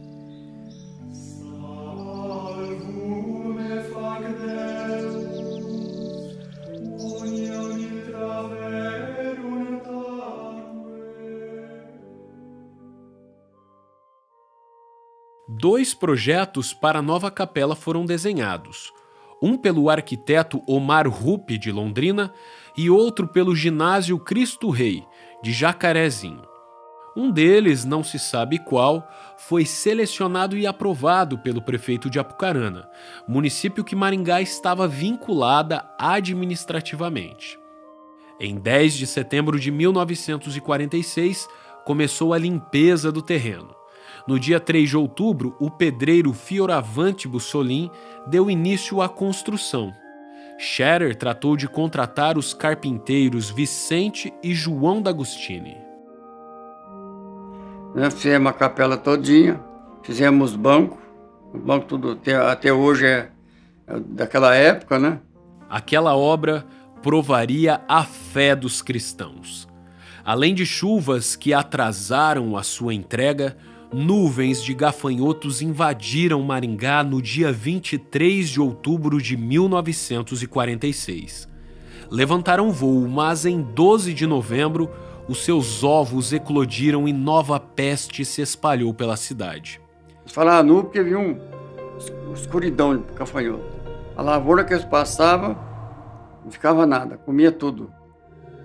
Dois projetos para a nova capela foram desenhados, um pelo arquiteto Omar Rupp, de Londrina, e outro pelo Ginásio Cristo Rei, de Jacarezinho. Um deles, não se sabe qual, foi selecionado e aprovado pelo prefeito de Apucarana, município que Maringá estava vinculada administrativamente. Em 10 de setembro de 1946, começou a limpeza do terreno. No dia 3 de outubro, o pedreiro Fioravante Bussolin deu início à construção. Scherer tratou de contratar os carpinteiros Vicente e João D'Agostini. Nós fizemos a capela todinha, fizemos banco, o banco tudo até hoje é daquela época, né? Aquela obra provaria a fé dos cristãos. Além de chuvas que atrasaram a sua entrega, nuvens de gafanhotos invadiram Maringá no dia 23 de outubro de 1946. Levantaram voo, mas em 12 de novembro, os seus ovos eclodiram e nova peste se espalhou pela cidade. Falaram nu porque havia uma escuridão de gafanhoto. A lavoura que eles passavam, não ficava nada, comia tudo.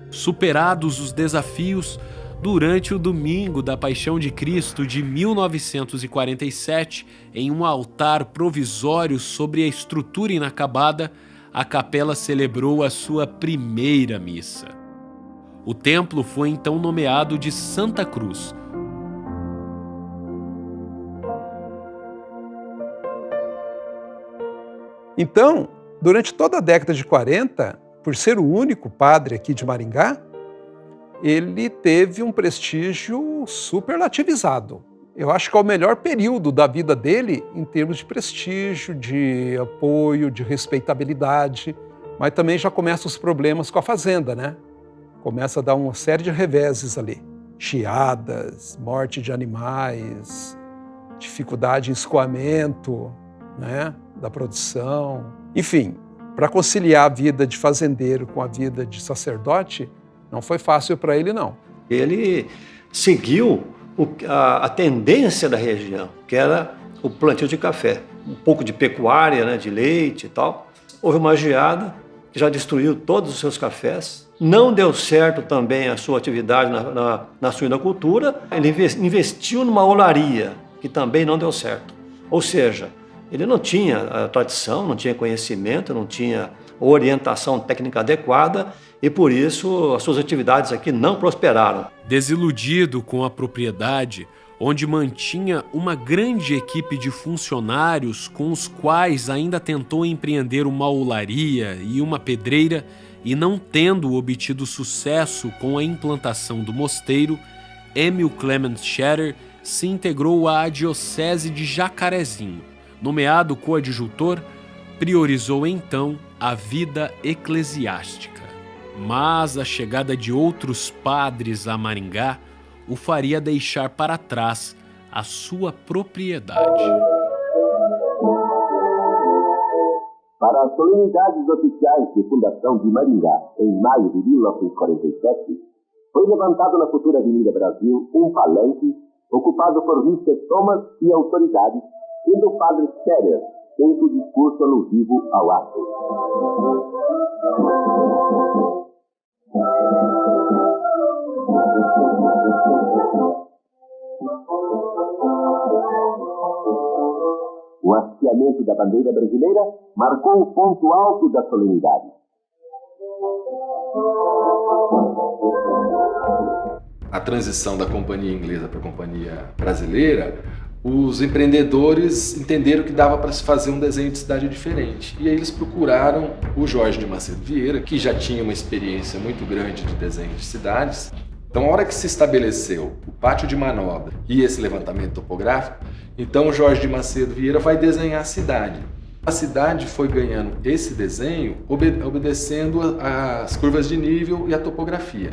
Superados os desafios, durante o domingo da Paixão de Cristo de 1947, em um altar provisório sobre a estrutura inacabada, a capela celebrou a sua primeira missa. O templo foi então nomeado de Santa Cruz. Então, durante toda a década de 40, por ser o único padre aqui de Maringá, ele teve um prestígio superlativizado. Eu acho que é o melhor período da vida dele em termos de prestígio, de apoio, de respeitabilidade. Mas também já começam os problemas com a fazenda, né? Começa a dar uma série de reveses ali. Chiadas, morte de animais, dificuldade em escoamento, né, da produção. Enfim, para conciliar a vida de fazendeiro com a vida de sacerdote, não foi fácil para ele, não. Ele seguiu a tendência da região, que era o plantio de café. Um pouco de pecuária, né, de leite e tal. Houve uma geada que já destruiu todos os seus cafés. Não deu certo também a sua atividade na suinocultura. Ele investiu numa olaria, que também não deu certo. Ou seja, ele não tinha tradição, não tinha conhecimento, não tinha orientação técnica adequada e, por isso, as suas atividades aqui não prosperaram. Desiludido com a propriedade, onde mantinha uma grande equipe de funcionários com os quais ainda tentou empreender uma olaria e uma pedreira, e não tendo obtido sucesso com a implantação do mosteiro, Emil Clement Scherer se integrou à Diocese de Jacarezinho. Nomeado coadjutor, priorizou então a vida eclesiástica. Mas a chegada de outros padres a Maringá o faria deixar para trás a sua propriedade. Para as solenidades oficiais de fundação de Maringá, em maio de 1947, foi levantado na futura Avenida Brasil um palanque ocupado por Mr. Thomas e autoridades, sendo o padre Scherer fez o discurso alusivo ao ato. O hasteamento da bandeira brasileira marcou o ponto alto da solenidade. A transição da companhia inglesa para a companhia brasileira, os empreendedores entenderam que dava para se fazer um desenho de cidade diferente. E aí eles procuraram o Jorge de Macedo Vieira, que já tinha uma experiência muito grande de desenho de cidades. Então, a hora que se estabeleceu o pátio de manobra e esse levantamento topográfico, então o Jorge de Macedo Vieira vai desenhar a cidade. A cidade foi ganhando esse desenho obedecendo as curvas de nível e a topografia.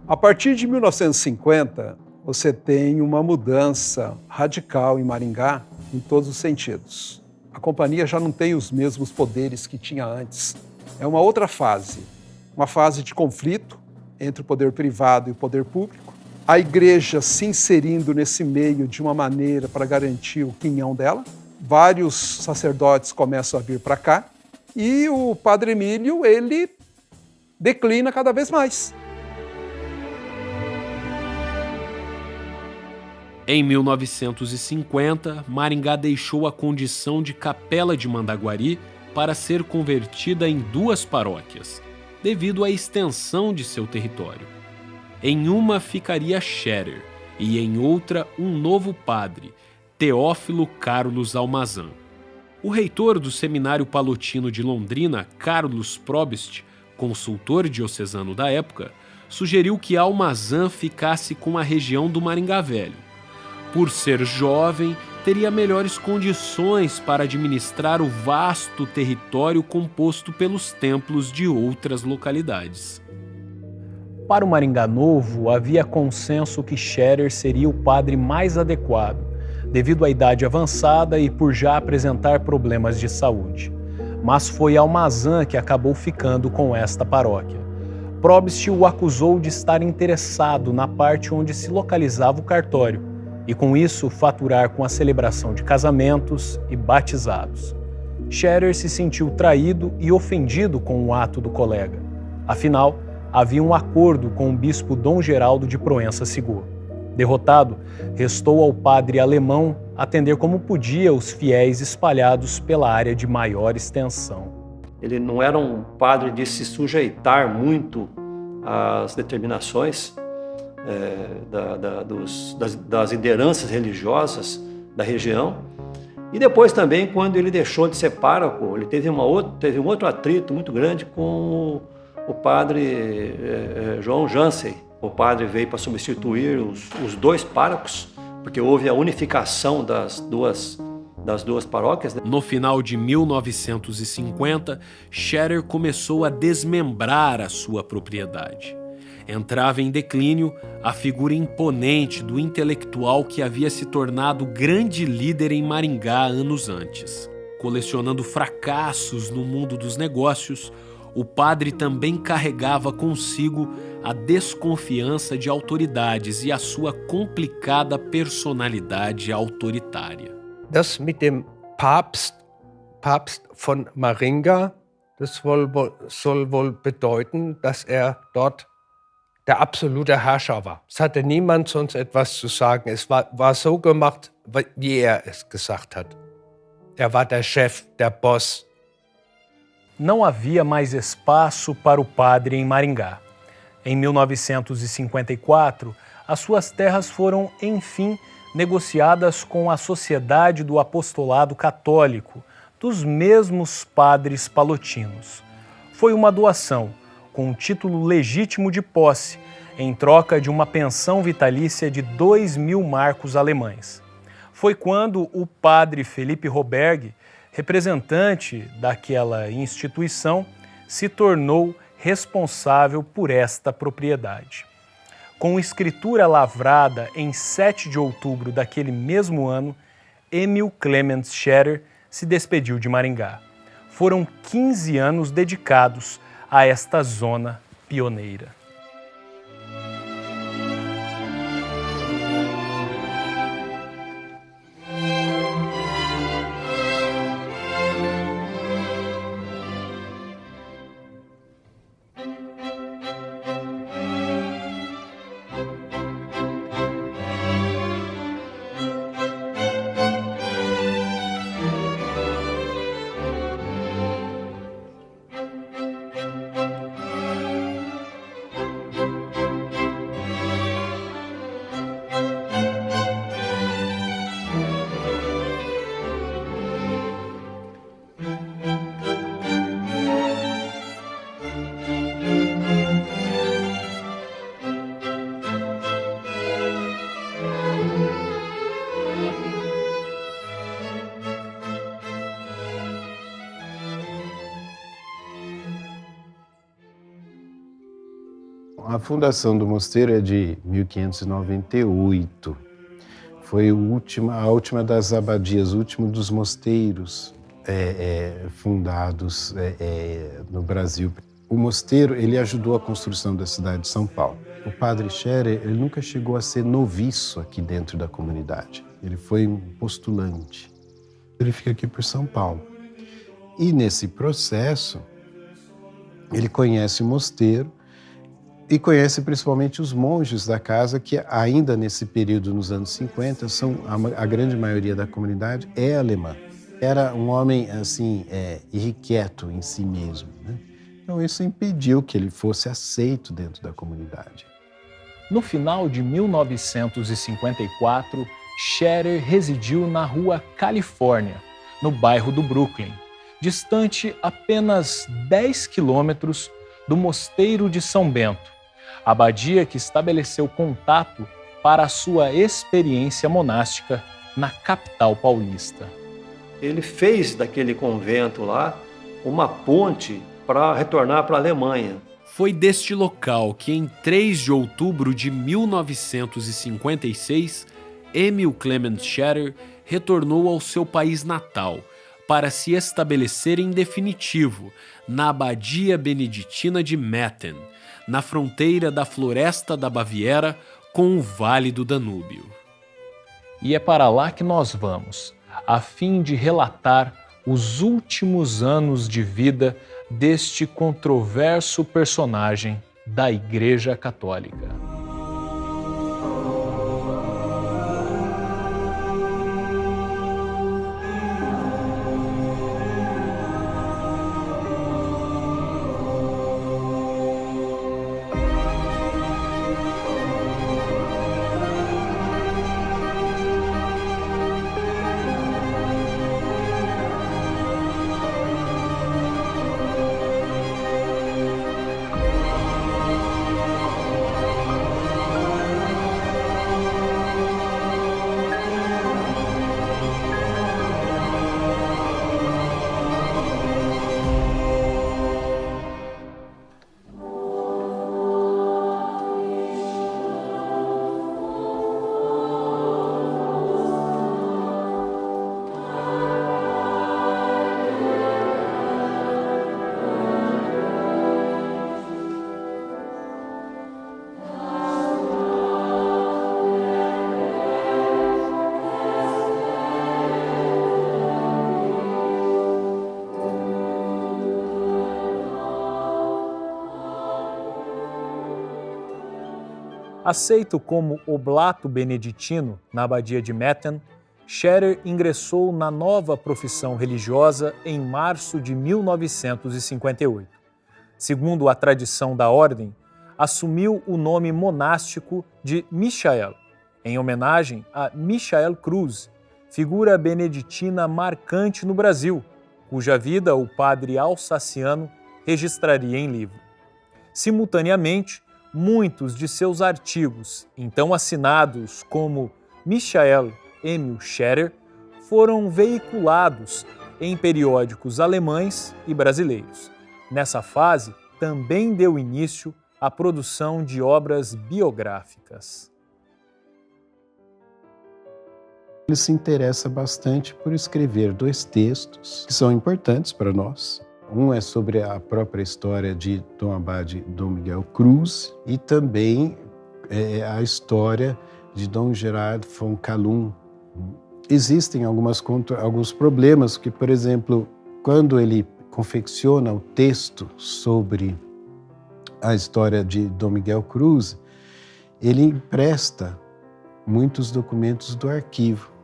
A partir de 1950, você tem uma mudança radical em Maringá em todos os sentidos. A companhia já não tem os mesmos poderes que tinha antes. É uma outra fase, uma fase de conflito entre o poder privado e o poder público. A igreja se inserindo nesse meio de uma maneira para garantir o quinhão dela. Vários sacerdotes começam a vir para cá e o padre Emílio, ele declina cada vez mais. Em 1950, Maringá deixou a condição de capela de Mandaguari para ser convertida em 2 paróquias, devido à extensão de seu território. Em uma ficaria Scherer e em outra um novo padre, Teófilo Carlos Almazan. O reitor do Seminário Palotino de Londrina, Carlos Probst, consultor diocesano da época, sugeriu que Almazan ficasse com a região do Maringá Velho. Por ser jovem, teria melhores condições para administrar o vasto território composto pelos templos de outras localidades. Para o Maringá Novo, havia consenso que Scherer seria o padre mais adequado, devido à idade avançada e por já apresentar problemas de saúde. Mas foi Almazan que acabou ficando com esta paróquia. Probst o acusou de estar interessado na parte onde se localizava o cartório, e com isso faturar com a celebração de casamentos e batizados. Scherer se sentiu traído e ofendido com o ato do colega. Afinal, havia um acordo com o bispo Dom Geraldo de Proença Sigor. Derrotado, restou ao padre alemão atender como podia os fiéis espalhados pela área de maior extensão. Ele não era um padre de se sujeitar muito às determinações das lideranças religiosas da região. E depois também, quando ele deixou de ser pároco, ele teve um outro atrito muito grande com o padre João Jansen. O padre veio para substituir os dois párocos, porque houve a unificação das duas paróquias. No final de 1950, Scherer começou a desmembrar a sua propriedade. Entrava em declínio a figura imponente do intelectual que havia se tornado grande líder em Maringá anos antes. Colecionando fracassos no mundo dos negócios, o padre também carregava consigo a desconfiança de autoridades e a sua complicada personalidade autoritária. Das mit dem Papst von Maringá, das soll wohl bedeuten, dass dort der absolute Herrscher war. Es hatte niemand sonst etwas zu sagen. Es war so gemacht, wie es gesagt hat. War der Chef, der Boss. Não havia mais espaço para o padre em Maringá. Em 1954, as suas terras foram, enfim, negociadas com a Sociedade do Apostolado Católico, dos mesmos padres palotinos. Foi uma doação, com um título legítimo de posse, em troca de uma pensão vitalícia de 2.000 marcos alemães. Foi quando o padre Felipe Roberg, representante daquela instituição, se tornou responsável por esta propriedade. Com escritura lavrada em 7 de outubro daquele mesmo ano, Emil Clemens Scherer se despediu de Maringá. Foram 15 anos dedicados a esta zona pioneira. A fundação do mosteiro é de 1598. Foi a última das abadias, o último dos mosteiros fundados no Brasil. O mosteiro ele ajudou a construção da cidade de São Paulo. O padre Scherer ele nunca chegou a ser noviço aqui dentro da comunidade. Ele foi um postulante. Ele fica aqui por São Paulo. E nesse processo, ele conhece o mosteiro e conhece principalmente os monges da casa, que ainda nesse período, nos anos 50, a grande maioria da comunidade é alemã. Era um homem, assim, irrequieto em si mesmo, né? Então isso impediu que ele fosse aceito dentro da comunidade. No final de 1954, Scherer residiu na rua Califórnia, no bairro do Brooklyn, distante apenas 10 quilômetros do Mosteiro de São Bento, abadia que estabeleceu contato para a sua experiência monástica na capital paulista. Ele fez daquele convento lá uma ponte para retornar para a Alemanha. Foi deste local que, em 3 de outubro de 1956, Emil Clemens Scherer retornou ao seu país natal para se estabelecer em definitivo na Abadia Beneditina de Metten, na fronteira da Floresta da Baviera com o Vale do Danúbio. E é para lá que nós vamos, a fim de relatar os últimos anos de vida deste controverso personagem da Igreja Católica. Aceito como oblato beneditino na abadia de Metten, Scherer ingressou na nova profissão religiosa em março de 1958. Segundo a tradição da ordem, assumiu o nome monástico de Michael, em homenagem a Michael Cruz, figura beneditina marcante no Brasil, cuja vida o padre alsaciano registraria em livro. Simultaneamente, muitos de seus artigos, então assinados como Michael Emil Scherer, foram veiculados em periódicos alemães e brasileiros. Nessa fase, também deu início à produção de obras biográficas. Ele se interessa bastante por escrever 2 textos que são importantes para nós. Um é sobre a própria história de Dom Abade Dom Miguel Cruz e também a história de Dom Gerard von Kalum. Existem alguns problemas que, por exemplo, quando ele confecciona o texto sobre a história de Dom Miguel Cruz, ele empresta muitos documentos do arquivo.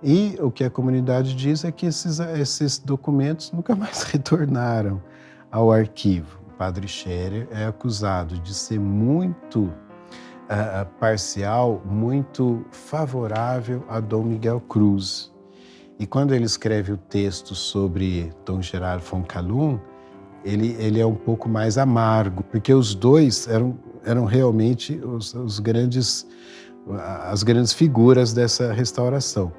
E o que a comunidade diz é que esses documentos nunca mais retornaram ao arquivo. O padre Scherer é acusado de ser muito parcial, muito favorável a Dom Miguel Cruz. E quando ele escreve o texto sobre Dom Gerard von Kalum, ele é um pouco mais amargo, porque os dois eram realmente as grandes figuras dessa restauração.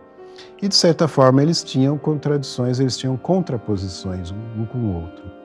E, de certa forma, eles tinham contradições, eles tinham contraposições um com o outro.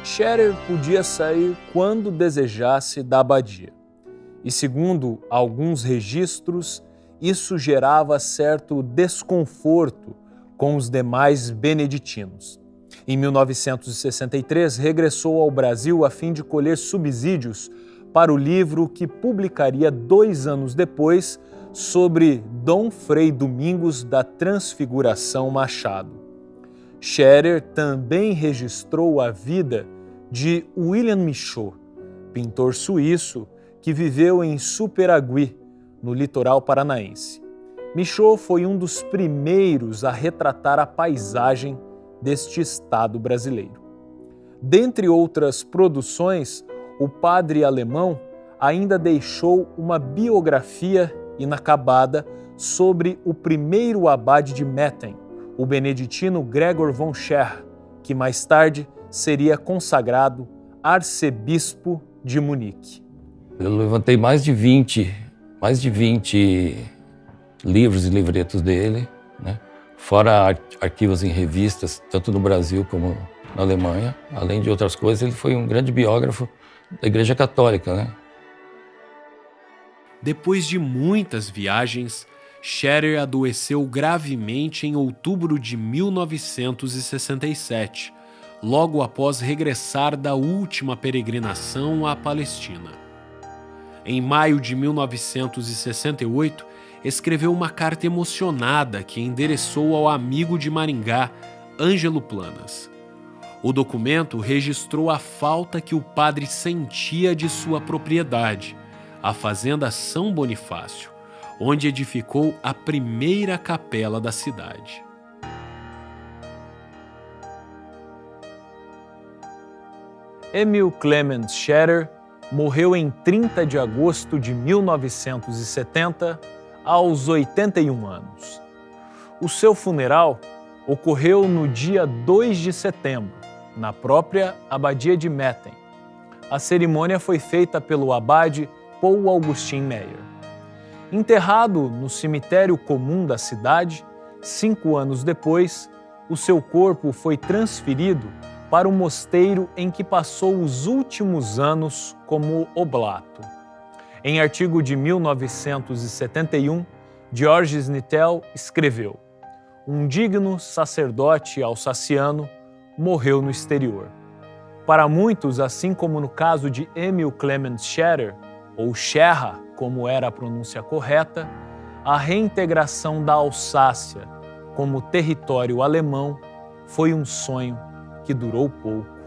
Scherer podia sair quando desejasse da abadia. E, segundo alguns registros, isso gerava certo desconforto com os demais beneditinos. Em 1963, regressou ao Brasil a fim de colher subsídios para o livro que publicaria 2 anos depois sobre Dom Frei Domingos da Transfiguração Machado. Scherer também registrou a vida de William Michaud, pintor suíço que viveu em Superagui, no litoral paranaense. Michaud foi um dos primeiros a retratar a paisagem deste estado brasileiro. Dentre outras produções, o padre alemão ainda deixou uma biografia inacabada sobre o primeiro abade de Metten, o beneditino Gregor von Scherr, que mais tarde seria consagrado arcebispo de Munique. Eu levantei mais de 20 livros e livretos dele, né? Fora arquivos em revistas, tanto no Brasil como na Alemanha. Além de outras coisas, ele foi um grande biógrafo da Igreja Católica, né? Depois de muitas viagens, Scherer adoeceu gravemente em outubro de 1967, logo após regressar da última peregrinação à Palestina. Em maio de 1968, escreveu uma carta emocionada que endereçou ao amigo de Maringá, Ângelo Planas. O documento registrou a falta que o padre sentia de sua propriedade, a Fazenda São Bonifácio, onde edificou a primeira capela da cidade. Emil Clemens Scherer morreu em 30 de agosto de 1970, aos 81 anos. O seu funeral ocorreu no dia 2 de setembro, na própria Abadia de Metten. A cerimônia foi feita pelo abade Paul Augustin Meyer. Enterrado no cemitério comum da cidade, 5 anos depois, o seu corpo foi transferido para o mosteiro em que passou os últimos anos como oblato. Em artigo de 1971, Georges Nitel escreveu: um digno sacerdote alsaciano morreu no exterior. Para muitos, assim como no caso de Emil Clement Scherer, ou Scherrer, como era a pronúncia correta, a reintegração da Alsácia como território alemão foi um sonho que durou pouco.